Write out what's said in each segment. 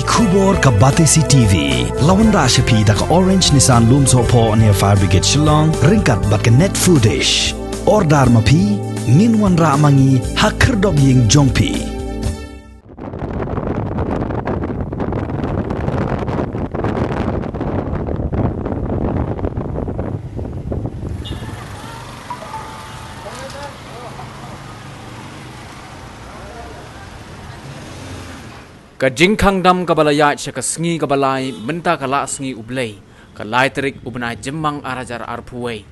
Khubor ka Batesi TV. Lawan Rashapi da ka Orange Nissan Looms Hopo near Fire Brigade Shillong. Ringkat bat ka net footage. Ordar mapi. Minwan ra mangi hakerdog ying jongpi. Kajing kangdam kabalaya syaka sengi kabalai menta kala sengi ublei kalai terik ubnai jemang arajar arpuai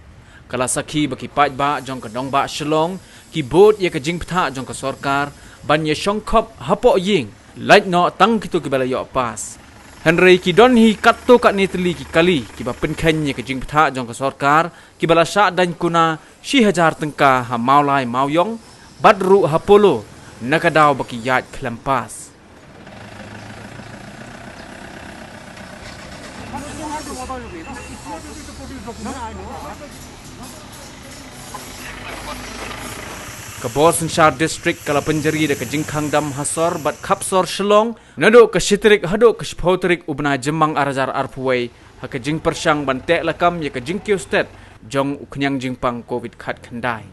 kala sakhi baki paj ba jong kadong ba shlong ki bot ye kajing ptha jong ka sarkar ban ye shongkhop hapo ying lait no tang kitu kabalaya pas Henry ki don hi katto kat netli ki kali ki ba penkhen ye kajing ptha jong ka sarkar ki bala sha dan kuna 6000 tengka ha maulai mauyong badru hapolo nakadaw baki yat klampas Kabosan Shar District kala penjeri de kajing kangdam hasor bat kapsor shlong nado ke shitrik hado ke shpotrik ubna jemang arajar arpuai ha kajing persang bantek lakam ye kajing kiostet jong uknyang jingpang covid khat khandai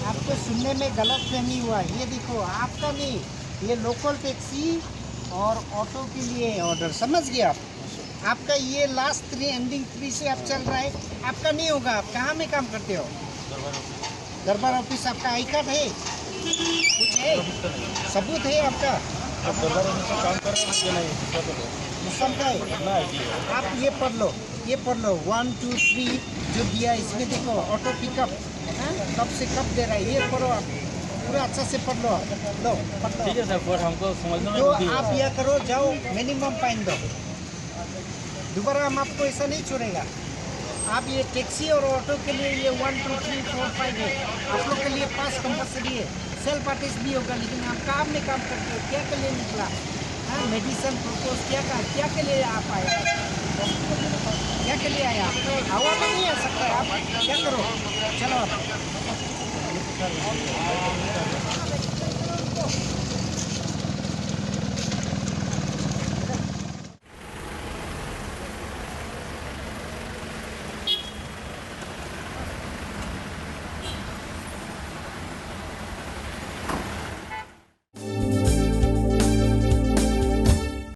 आपको सुनने में गलत फहमी हुआ है। ये देखो आपका नहीं, ये लोकल टैक्सी और ऑटो के लिए ऑर्डर, समझ गए आप। आपका ये लास्ट 3 एंडिंग 3 से आप चल रहा है, आपका नहीं होगा। आप कहाँ में काम करते हो? दरबार ऑफिस। आपका आई कार्ड है? कुछ है? सबूत है आपका? आप दरबार ऑफिस में काम कर रहे हैं? आप ये पढ़ लो, ये पढ़ लो 1 2 3 जो दिया इसमें देखो ऑटो पिकअप कब से कब दे रहा है, ये पढ़ो आप पूरा अच्छा से पढ़ लो। लो पढ़ लो। ठीक है सर, पर हमको समझना तो आप यह करो, जाओ मिनिमम फाइन दो। दोबारा हम आपको ऐसा नहीं छोड़ेगा। आप ये टैक्सी और ऑटो के लिए ये 1 2 3 4 5 है, आप लोग के लिए पास कंपलसरी है। सेल्फ आर्टिस्ट भी होगा, लेकिन आप काम में काम करते हो, क्या के लिए निकला? हाँ, मेडिसिन प्रपोज क्या के लिए आप आए? क्या के लिए आया? हवा में नहीं आ सकता है, आप क्या करो? चलो आप